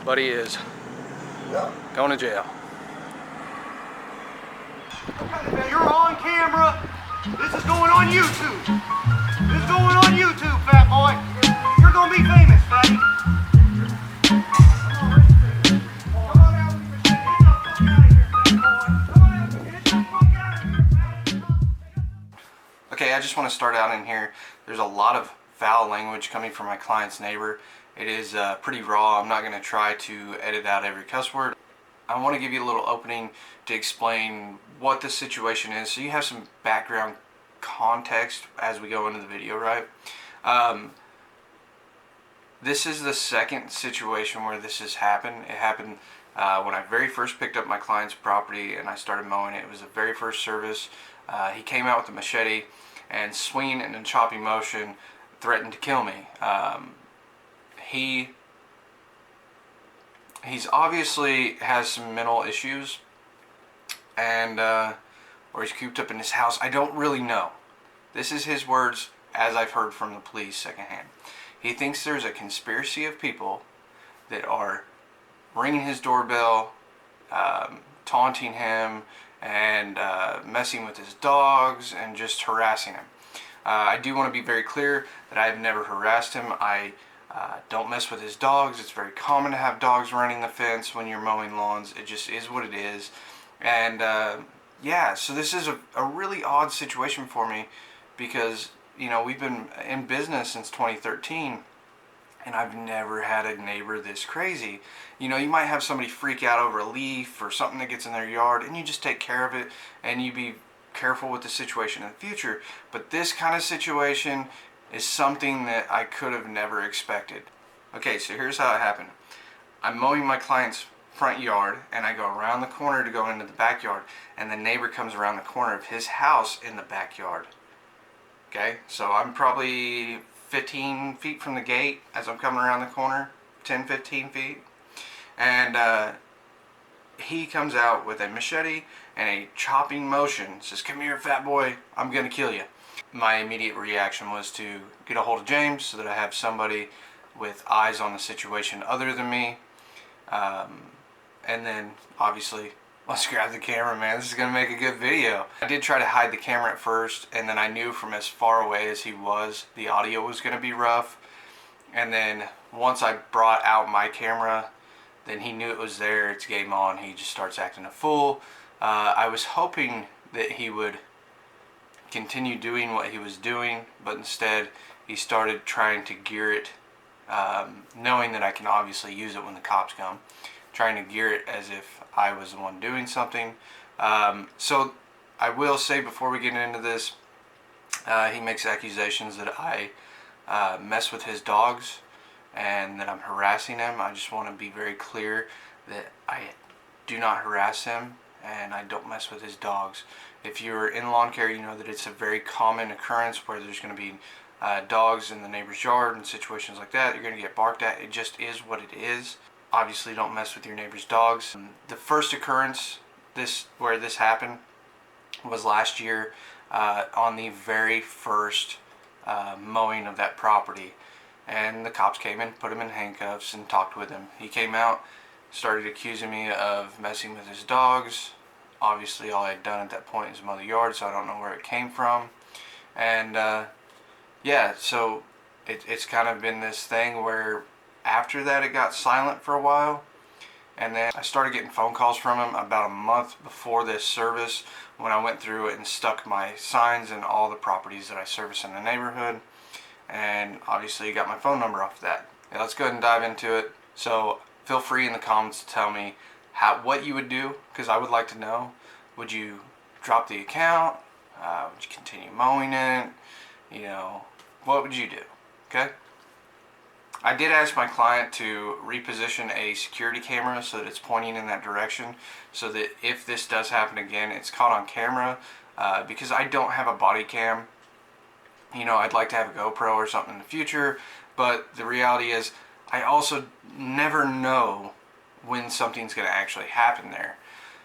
But he is. Going to jail. You're on camera. This is going on YouTube. This is going on YouTube, fat boy. You're gonna be famous, fatty. Okay, I just want to start out in here. There's a lot of foul language coming from my client's neighbor. It is pretty raw. I'm not going to try to edit out every cuss word. I want to give you a little opening to explain what the situation is so you have some background context as we go into the video, right? This is the second situation where this has happened. It happened when I very first picked up my client's property and I started mowing it. It was the very first service. He came out with a machete and swinging it in chopping motion threatened to kill me. He's obviously has some mental issues, and or he's cooped up in his house. I don't really know. This is his words as I've heard from the police secondhand. He thinks there's a conspiracy of people that are ringing his doorbell, taunting him, and messing with his dogs and just harassing him. I do want to be very clear that I have never harassed him. I don't mess with his dogs. It's very common to have dogs running the fence when you're mowing lawns. It just is what it is. And yeah, so this is a really odd situation for me because, you know, we've been in business since 2013 and I've never had a neighbor this crazy. You know, you might have somebody freak out over a leaf or something that gets in their yard and you just take care of it and you be careful with the situation in the future. But this kind of situation is something that I could have never expected. Okay, so here's how it happened. I'm mowing my client's front yard and I go around the corner to go into the backyard and the neighbor comes around the corner of his house in the backyard. Okay, so I'm probably 15 feet from the gate as I'm coming around the corner, 10-15 feet, and he comes out with a machete and a chopping motion, says, "Come here, fat boy, I'm gonna kill you." My immediate reaction was to get a hold of James so that I have somebody with eyes on the situation other than me, and then obviously let's grab the camera, man. This is gonna make a good video. I did try to hide the camera at first, and then I knew from as far away as he was, the audio was gonna be rough. And then once I brought out my camera, then he knew it was there. It's game on. He just starts acting a fool. I was hoping that he would continue doing what he was doing, but instead he started trying to gear it, knowing that I can obviously use it when the cops come, trying to gear it as if I was the one doing something. So I will say before we get into this, he makes accusations that I mess with his dogs and that I'm harassing him. I just want to be very clear that I do not harass him and I don't mess with his dogs. If you're in lawn care, you know that it's a very common occurrence where there's going to be dogs in the neighbor's yard and situations like that. You're going to get barked at. It just is what it is. Obviously, don't mess with your neighbor's dogs. The first occurrence where this happened was last year on the very first mowing of that property. And the cops came in, put him in handcuffs, and talked with him. He came out, started accusing me of messing with his dogs. Obviously, all I had done at that point is mow the yard, so I don't know where it came from. And yeah, so it's kind of been this thing where after that it got silent for a while, and then I started getting phone calls from him about a month before this service when I went through it and stuck my signs in all the properties that I service in the neighborhood, and obviously he got my phone number off of that. Now, let's go ahead and dive into it. So feel free in the comments to tell me what you would do, because I would like to know. Would you drop the account? Would you continue mowing it? You know, what would you do? Okay? I did ask my client to reposition a security camera so that it's pointing in that direction, so that if this does happen again, it's caught on camera, because I don't have a body cam. You know, I'd like to have a GoPro or something in the future, but the reality is I also never know when something's going to actually happen there.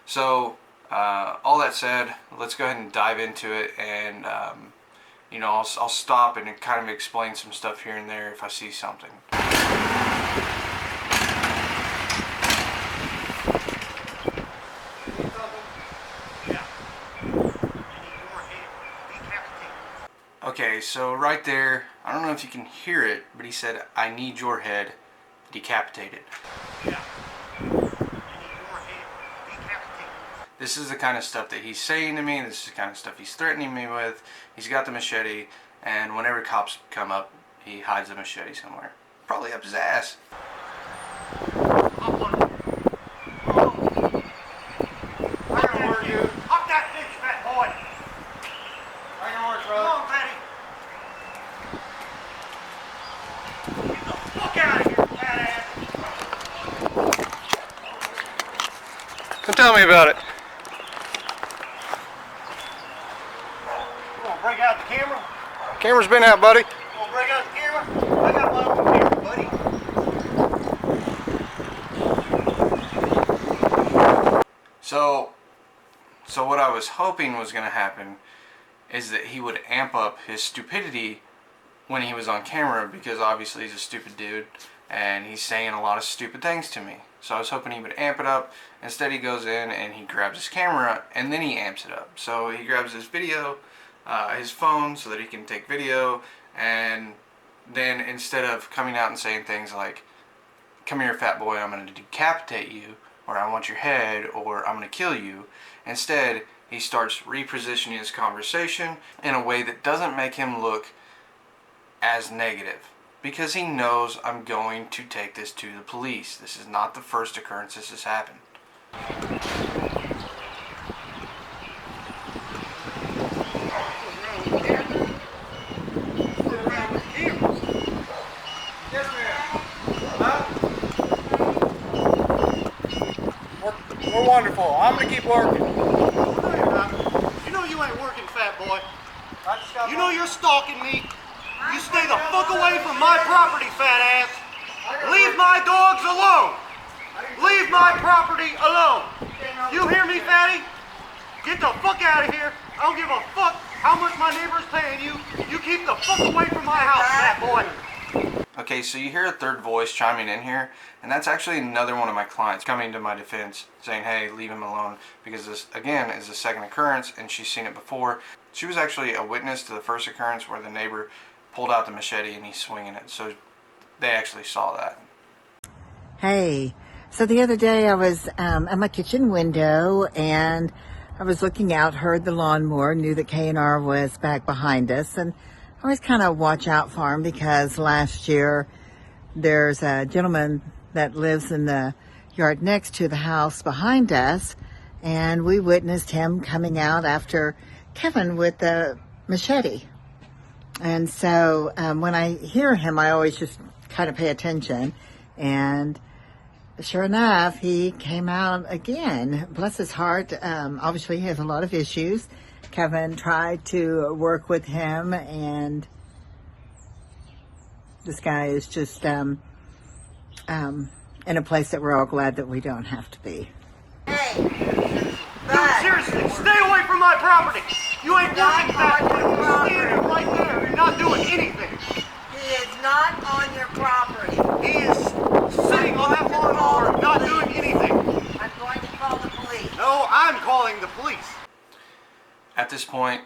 So all that said, let's go ahead and dive into it, and you know, I'll stop and kind of explain some stuff here and there if I see something. Okay, so right there, I don't know if you can hear it, but he said, "I need your head decapitated." Yeah. I need your head decapitated. This is the kind of stuff that he's saying to me. This is the kind of stuff he's threatening me with. He's got the machete, and whenever cops come up, he hides the machete somewhere. Probably up his ass. Hop on it. Oh. I can work you. Hop that bitch, fat boy. I can work, brother. Come on, Fatty. Get the fuck out of here, fat ass. So tell me about it. You wanna break out the camera? Camera's been out, buddy. You wanna break out the camera? I got my own camera, buddy. So what I was hoping was going to happen is that he would amp up his stupidity when he was on camera, because obviously he's a stupid dude and he's saying a lot of stupid things to me. So I was hoping he would amp it up. Instead, he goes in and he grabs his camera and then he amps it up. So he grabs his video, his phone, so that he can take video, and then instead of coming out and saying things like, "Come here, fat boy, I'm going to decapitate you," or "I want your head," or "I'm going to kill you," instead he starts repositioning his conversation in a way that doesn't make him look as negative, because he knows I'm going to take this to the police. This is not the first occurrence this has happened. We're wonderful. I'm gonna keep working. No, you're not. You know you ain't working, fat boy. You know you're stalking me. You stay the fuck away from my property, fat ass. Leave my dogs alone. Leave my property alone. You hear me, fatty? Get the fuck out of here. I don't give a fuck how much my neighbor's paying you. You keep the fuck away from my house, fat boy. Okay, so you hear a third voice chiming in here, and that's actually another one of my clients coming to my defense, saying, "Hey, leave him alone," because this, again, is the second occurrence, and she's seen it before. She was actually a witness to the first occurrence where the neighbor pulled out the machete and he's swinging it, so they actually saw that. Hey, so the other day I was at my kitchen window and I was looking out, heard the lawnmower, knew that K&R was back behind us, and I always kind of watch out for him because last year there's a gentleman that lives in the yard next to the house behind us, and we witnessed him coming out after Kevin with the machete. And so when I hear him, I always just kind of pay attention, and sure enough, he came out again. Bless his heart. Obviously, he has a lot of issues. Kevin tried to work with him, and this guy is just in a place that we're all glad that we don't have to be. Dude, seriously, stay away from my property. You ain't working, fat boy. You're standing right there. You're not doing anything. He is not on your property. He is sitting on that lawnmower, not doing anything. I'm going to call the police. No, I'm calling the police. At this point,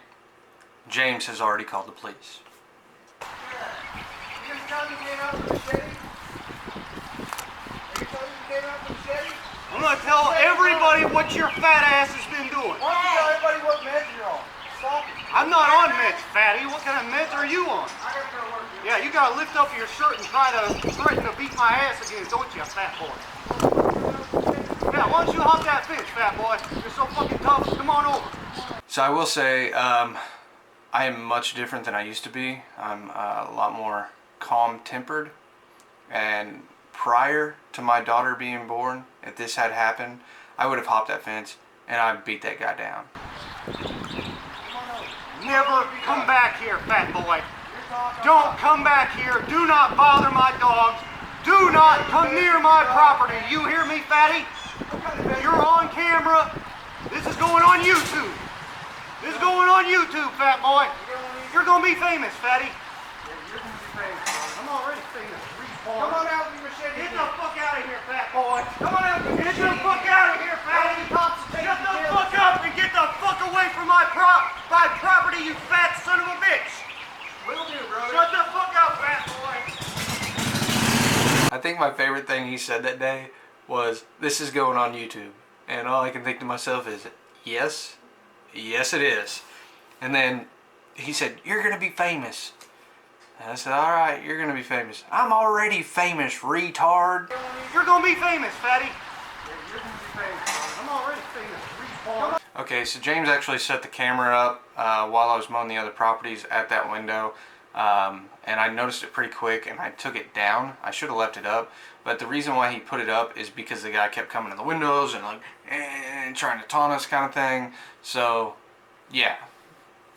James has already called the police. I'm gonna tell everybody what your fat ass has been doing. Why don't you tell everybody what meds you're on? Stop it. I'm not on meds, fatty. What kind of meds are you on? I gotta go to work. Yeah, you gotta lift up your shirt and try to threaten to beat my ass again, don't you, fat boy? Yeah, why don't you hop that fence, fat boy? You're so fucking tough. Come on over. So I will say, I am much different than I used to be. I'm a lot more calm-tempered, and prior to my daughter being born, if this had happened, I would have hopped that fence and I'd beat that guy down. Never come back here, fat boy. Don't come back here. Do not bother my dogs. Do not come near my property. You hear me, fatty? You're on camera. This is going on YouTube. This is going on YouTube, fat boy. You're gonna be famous, fatty. I'm already famous. Come on out with your machete. Get the fuck out of here, fat boy. Come on out with your Get machete. the fuck out of here, fatty. Shut the fuck up and get the fuck away from my property, you fat son of a bitch. my favorite thing he said that day was, "This is going on YouTube." And all I can think to myself is, yes, yes it is. And then he said, "You're going to be famous." And I said, "Alright, you're going to be famous." "I'm already famous, retard." You're gonna be famous, fatty. You're gonna be famous. I'm already famous, retard. Okay, so James actually set the camera up while I was mowing the other properties at that window. And I noticed it pretty quick and I took it down. I should have left it up. But the reason why he put it up is because the guy kept coming to the windows and like, and trying to taunt us kind of thing. So, yeah.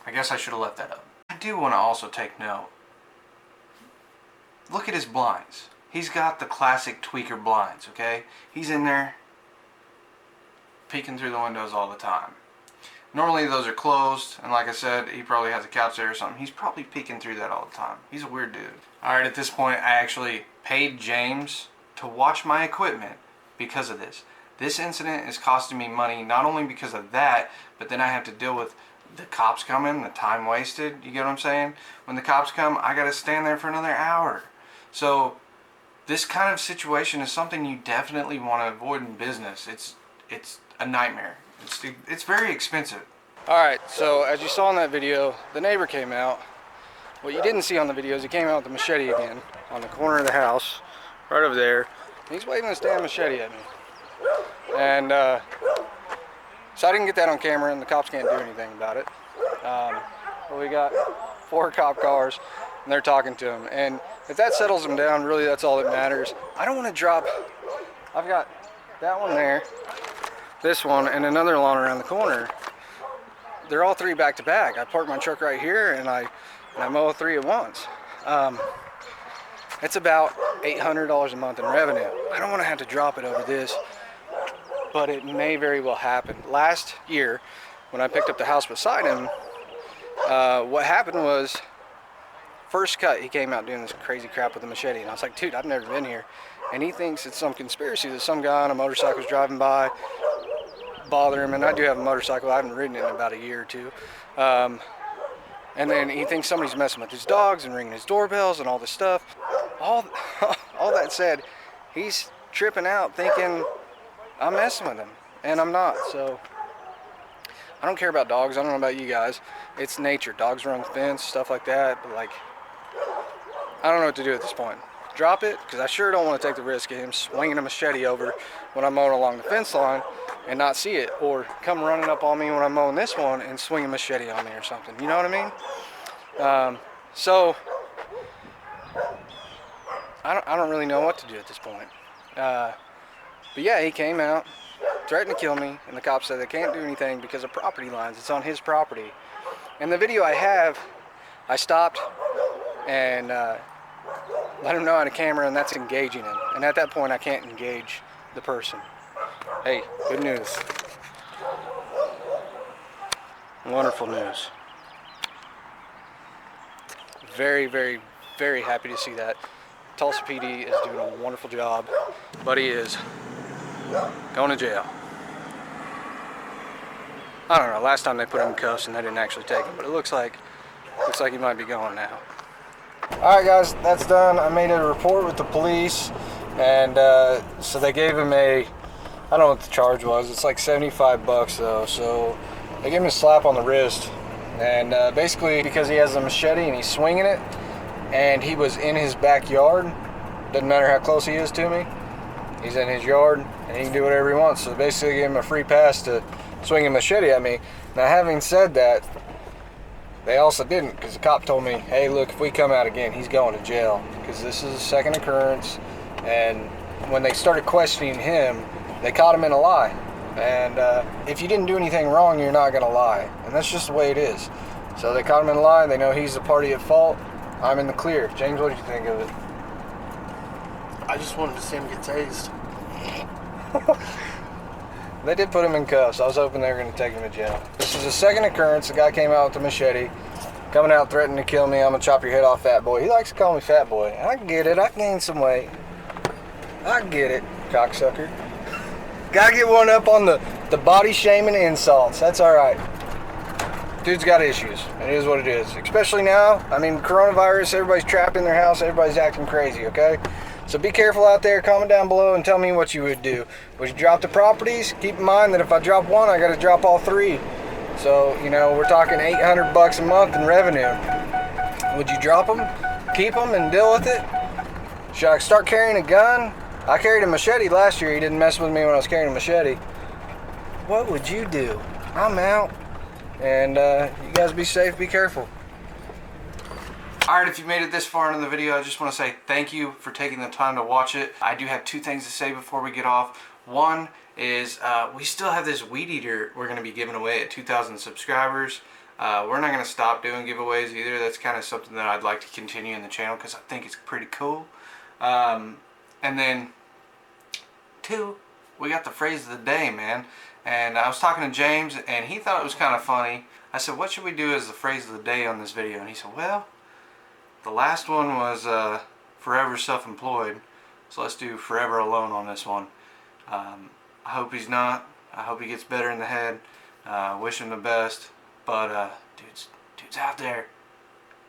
I guess I should have left that up. I do want to also take note. Look at his blinds. He's got the classic tweaker blinds, okay? He's in there peeking through the windows all the time. Normally those are closed, and like I said, he probably has a couch there or something. He's probably peeking through that all the time. He's a weird dude. Alright, at this point I actually paid James to watch my equipment because of this. This incident is costing me money not only because of that, but then I have to deal with the cops coming, the time wasted, you get what I'm saying? When the cops come, I gotta stand there for another hour. So this kind of situation is something you definitely want to avoid in business. It's a nightmare. It's very expensive. Alright, so as you saw in that video, the neighbor came out. What you didn't see on the video is he came out with the machete again on the corner of the house, right over there. He's waving this damn machete at me. And so I didn't get that on camera, and the cops can't do anything about it. But we got 4 cop cars, and they're talking to him. And if that settles him down, really that's all that matters. I don't want to drop. I've got that one there, this one, and another lawn around the corner. They're all 3 back to back. I park my truck right here, and I mow 3 at once. It's about $800 a month in revenue. I don't want to have to drop it over this, but it may very well happen. Last year, when I picked up the house beside him, what happened was, first cut, he came out doing this crazy crap with a machete, and I was like, dude, I've never been here. And he thinks it's some conspiracy that some guy on a motorcycle is driving by, bother him, and I do have a motorcycle. I haven't ridden it in about a year or 2. And then he thinks somebody's messing with his dogs and ringing his doorbells and all this stuff. All that said, he's tripping out thinking I'm messing with him, and I'm not. So I don't care about dogs. I don't know about you guys. It's nature. Dogs run the fence, stuff like that. But like, I don't know what to do at this point. Drop it, because I sure don't want to take the risk of him swinging a machete over when I'm mowing along the fence line and not see it, or come running up on me when I'm mowing this one and swing a machete on me or something. You know what I mean? So I don't really know what to do at this point. But yeah, he came out, threatened to kill me, and the cops said they can't do anything because of property lines. It's on his property. And the video I have, I stopped and let him know on the camera, and that's engaging him. And at that point, I can't engage the person. Hey, good news. Wonderful news. Very, very, very happy to see that. Tulsa PD is doing a wonderful job. Buddy is going to jail. I don't know, last time they put him in cuffs and they didn't actually take him, but it looks like he might be going now. Alright guys, that's done. I made a report with the police, and so they gave him I don't know what the charge was. It's like 75 bucks though. So they gave him a slap on the wrist, and basically because he has a machete and he's swinging it, and he was in his backyard, doesn't matter how close he is to me, he's in his yard and he can do whatever he wants. So basically gave him a free pass to swing a machete at me. Now having said that, they also didn't, because the cop told me, hey look, if we come out again, he's going to jail, because this is a second occurrence. And when they started questioning him, they caught him in a lie. And if you didn't do anything wrong, you're not going to lie. And that's just the way it is. So they caught him in a lie. They know he's the party at fault. I'm in the clear. James, what did you think of it? I just wanted to see him get tased. They did put him in cuffs. I was hoping they were going to take him to jail. This is the second occurrence. The guy came out with a machete, coming out threatening to kill me. I'm going to chop your head off, fat boy. He likes to call me fat boy. I get it. I gained some weight. I get it, cocksucker. Gotta get one up on the body shaming insults. That's alright. Dude's got issues. It is what it is. Especially now. I mean, coronavirus, everybody's trapped in their house. Everybody's acting crazy, okay? So be careful out there. Comment down below and tell me what you would do. Would you drop the properties? Keep in mind that if I drop one, I got to drop all three. So, you know, we're talking $800 a month in revenue. Would you drop them, keep them, and deal with it? Should I start carrying a gun? I carried a machete last year. He didn't mess with me when I was carrying a machete. What would you do? I'm out. And you guys be safe, be careful. Alright, if you made it this far into the video, I just want to say thank you for taking the time to watch it. I do have two things to say before we get off. One is we still have this weed eater we're going to be giving away at 2,000 subscribers. We're not going to stop doing giveaways either. That's kind of something that I'd like to continue in the channel because I think it's pretty cool. And then two, we got the phrase of the day, man. And I was talking to James and he thought it was kind of funny. I said, what should we do as the phrase of the day on this video? And he said, well, the last one was forever self-employed. So let's do forever alone on this one. I hope he's not. I hope he gets better in the head. Wish him the best. But dude's out there.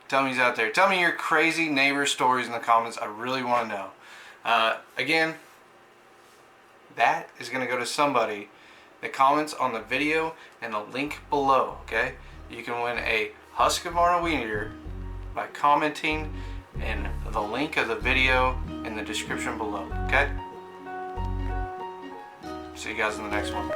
Tell me he's out there. Tell me your crazy neighbor stories in the comments. I really want to know. Again, that is going to go to somebody that comments on the video and the link below. Okay, you can win a Husqvarna weed eater by commenting in the link of the video in the description below. Okay. See you guys in the next one.